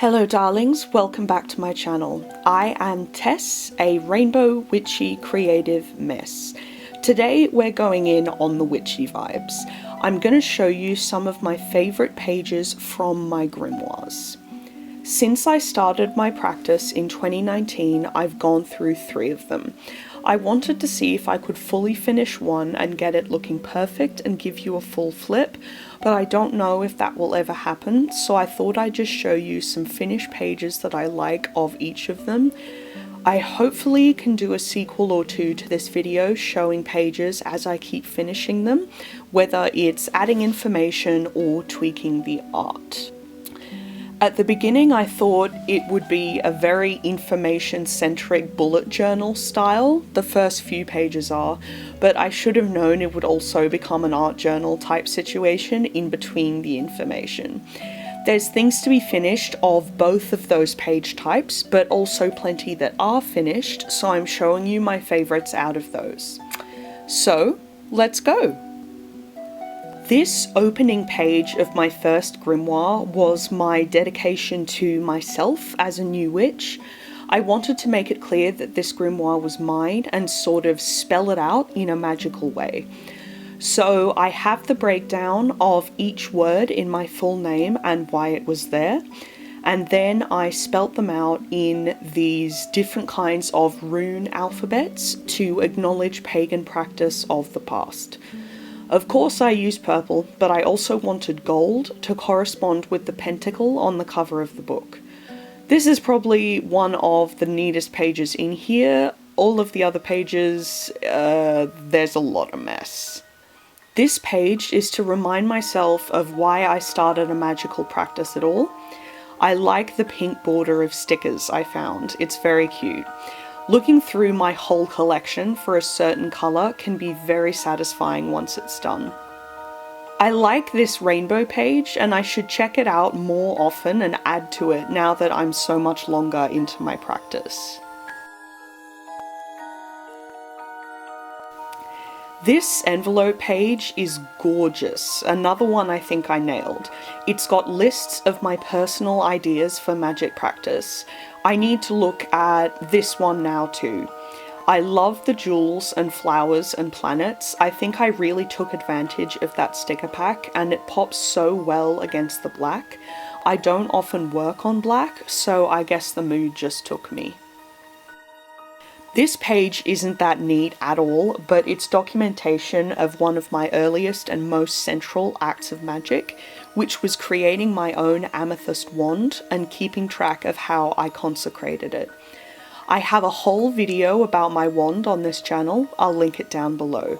Hello darlings, welcome back to my channel. I am Tess, a rainbow witchy creative mess. Today we're going in on the witchy vibes. I'm going to show you some of my favourite pages from my grimoires. Since I started my practice in 2019, I've gone through 3 of them. I wanted to see if I could fully finish one and get it looking perfect and give you a full flip, but I don't know if that will ever happen, so I thought I'd just show you some finished pages that I like of each of them. I hopefully can do a sequel or 2 to this video showing pages as I keep finishing them, whether it's adding information or tweaking the art. At the beginning I thought it would be a very information-centric bullet journal style, the first few pages are, but I should have known it would also become an art journal type situation in between the information. There's things to be finished of both of those page types, but also plenty that are finished, so I'm showing you my favourites out of those. So, let's go! This opening page of my first grimoire was my dedication to myself as a new witch. I wanted to make it clear that this grimoire was mine and sort of spell it out in a magical way. So I have the breakdown of each word in my full name and why it was there, and then I spelt them out in these different kinds of rune alphabets to acknowledge pagan practice of the past. Of course I used purple, but I also wanted gold to correspond with the pentacle on the cover of the book. This is probably one of the neatest pages in here. All of the other pages, there's a lot of mess. This page is to remind myself of why I started a magical practice at all. I like the pink border of stickers I found, it's very cute. Looking through my whole collection for a certain colour can be very satisfying once it's done. I like this rainbow page and I should check it out more often and add to it now that I'm so much longer into my practice. This envelope page is gorgeous, another one I think I nailed. It's got lists of my personal ideas for magic practice. I need to look at this one now too. I love the jewels and flowers and planets. I think I really took advantage of that sticker pack and it pops so well against the black. I don't often work on black, so I guess the mood just took me. This page isn't that neat at all, but it's documentation of one of my earliest and most central acts of magic, which was creating my own amethyst wand and keeping track of how I consecrated it. I have a whole video about my wand on this channel, I'll link it down below.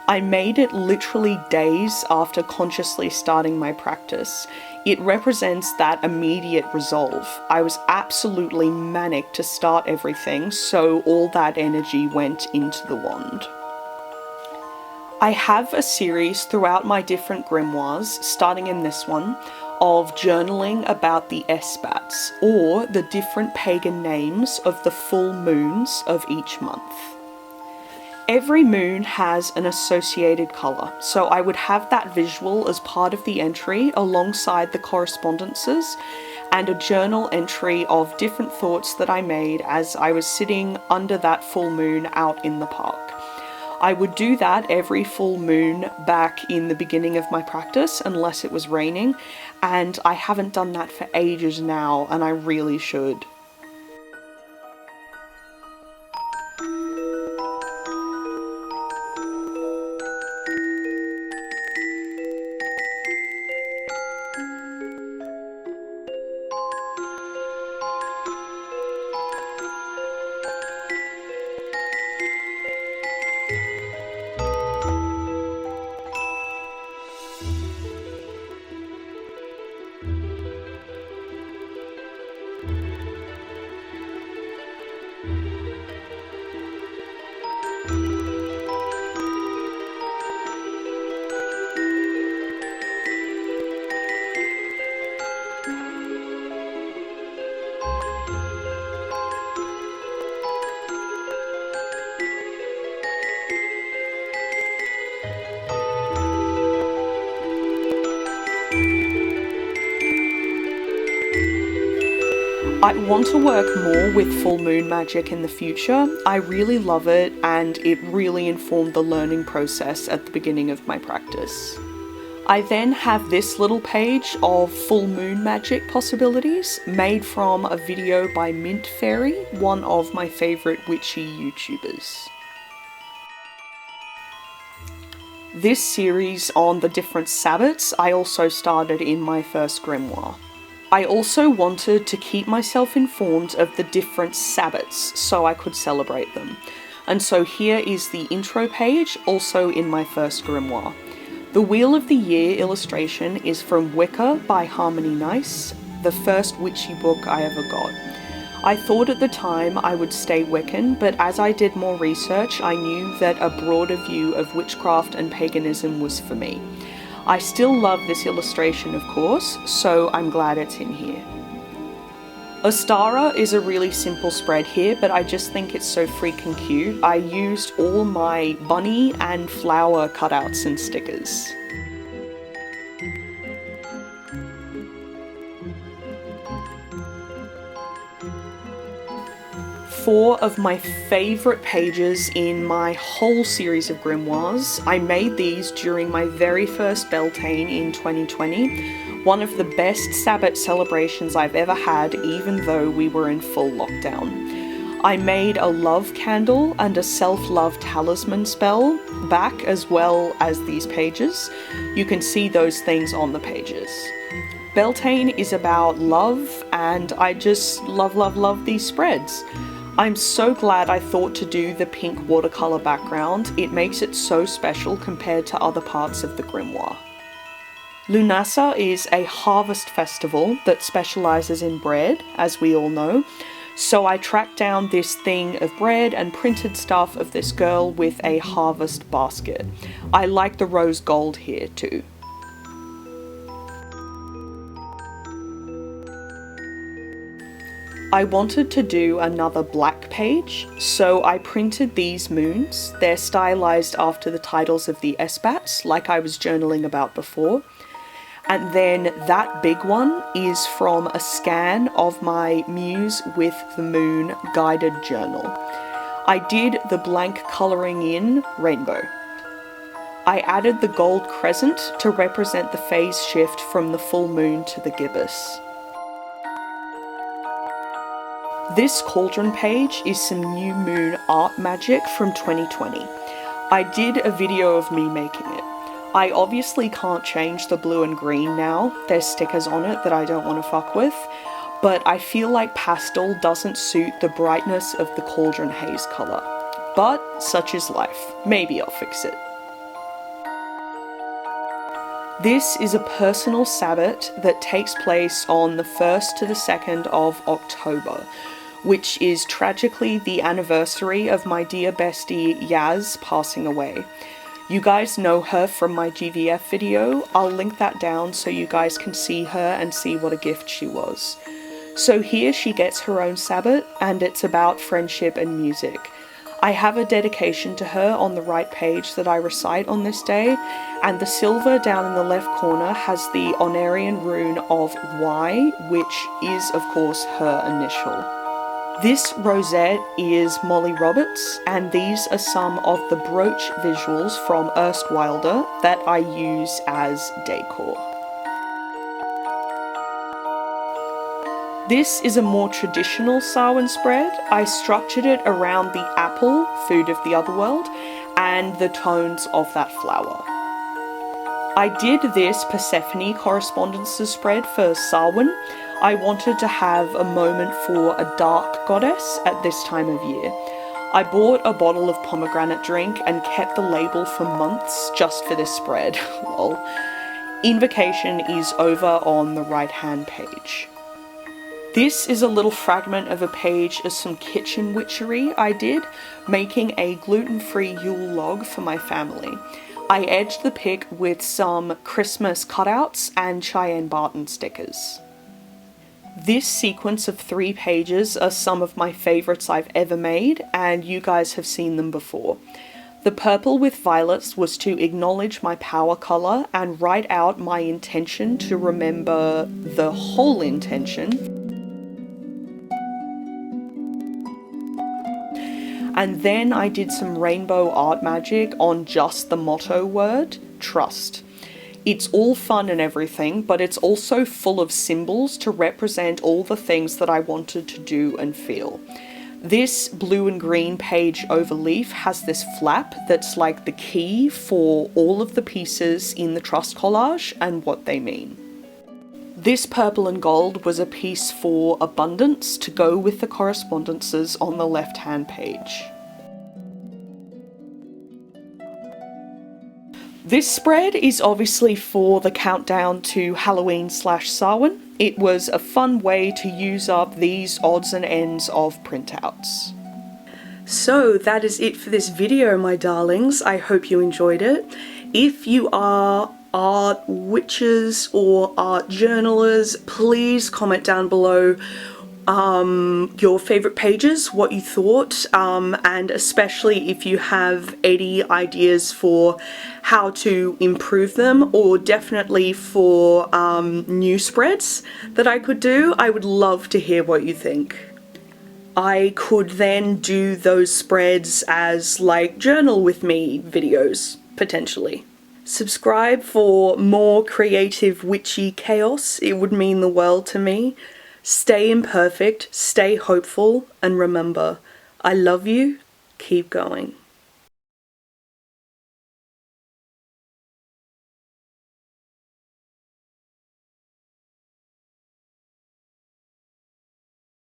I made it literally days after consciously starting my practice. It represents that immediate resolve. I was absolutely manic to start everything, so all that energy went into the wand. I have a series throughout my different grimoires, starting in this one, of journaling about the Esbats, or the different pagan names of the full moons of each month. Every moon has an associated colour, so I would have that visual as part of the entry alongside the correspondences and a journal entry of different thoughts that I made as I was sitting under that full moon out in the park. I would do that every full moon back in the beginning of my practice unless it was raining, and I haven't done that for ages now and I really should. I want to work more with full moon magic in the future. I really love it, and it really informed the learning process at the beginning of my practice. I then have this little page of full moon magic possibilities made from a video by Mint Fairy, one of my favourite witchy YouTubers. This series on the different Sabbats I also started in my first grimoire. I also wanted to keep myself informed of the different Sabbats so I could celebrate them. And so here is the intro page, also in my first grimoire. The Wheel of the Year illustration is from Wicca by Harmony Nice, the first witchy book I ever got. I thought at the time I would stay Wiccan, but as I did more research, I knew that a broader view of witchcraft and paganism was for me. I still love this illustration, of course, so I'm glad it's in here. Ostara is a really simple spread here, but I just think it's so freaking cute. I used all my bunny and flower cutouts and stickers. Four of my favourite pages in my whole series of grimoires. I made these during my very first Beltane in 2020, one of the best Sabbat celebrations I've ever had, even though we were in full lockdown. I made a love candle and a self-love talisman spell back, as well as these pages. You can see those things on the pages. Beltane is about love, and I just love these spreads. I'm so glad I thought to do the pink watercolour background. It makes it so special compared to other parts of the grimoire. Lunasa is a harvest festival that specialises in bread, as we all know, so I tracked down this thing of bread and printed stuff of this girl with a harvest basket. I like the rose gold here too. I wanted to do another black page, so I printed these moons. They're stylized after the titles of the SBATs, like I was journaling about before. And then that big one is from a scan of my Muse with the Moon guided journal. I did the blank colouring in rainbow. I added the gold crescent to represent the phase shift from the full moon to the gibbous. This cauldron page is some new moon art magic from 2020. I did a video of me making it. I obviously can't change the blue and green now, there's stickers on it that I don't want to fuck with, but I feel like pastel doesn't suit the brightness of the cauldron haze colour. But such is life, maybe I'll fix it. This is a personal Sabbat that takes place on the 1st to the 2nd of October, which is tragically the anniversary of my dear bestie Yaz passing away. You guys know her from my GVF video. I'll link that down so you guys can see her and see what a gift she was. So here she gets her own Sabbat, and it's about friendship and music. I have a dedication to her on the right page that I recite on this day, and the silver down in the left corner has the Onarian rune of Y, which is of course her initial. This rosette is Molly Roberts, and these are some of the brooch visuals from Erstwilder that I use as decor. This is a more traditional Samhain spread. I structured it around the apple, food of the other world, and the tones of that flower. I did this Persephone correspondences spread for Samhain. I wanted to have a moment for a dark goddess at this time of year. I bought a bottle of pomegranate drink and kept the label for months just for this spread. Lol. Invocation is over on the right hand page. This is a little fragment of a page of some kitchen witchery I did, making a gluten-free Yule log for my family. I edged the pic with some Christmas cutouts and Cheyenne Barton stickers. This sequence of 3 pages are some of my favourites I've ever made, and you guys have seen them before. The purple with violets was to acknowledge my power colour and write out my intention to remember the whole intention. And then I did some rainbow art magic on just the motto word, trust. It's all fun and everything, but it's also full of symbols to represent all the things that I wanted to do and feel. This blue and green page overleaf has this flap that's like the key for all of the pieces in the trust collage and what they mean. This purple and gold was a piece for abundance to go with the correspondences on the left-hand page. This spread is obviously for the countdown to Halloween/Samhain. It was a fun way to use up these odds and ends of printouts. So that is it for this video, my darlings. I hope you enjoyed it. If you are art witches or art journalers, please comment down below your favorite pages, what you thought, and especially if you have any ideas for how to improve them, or definitely for new spreads that I could do. I would love to hear what you think. I could then do those spreads as like journal with me videos, potentially. Subscribe for more creative witchy chaos. It would mean the world to me. Stay imperfect, stay hopeful, and remember, I love you, keep going.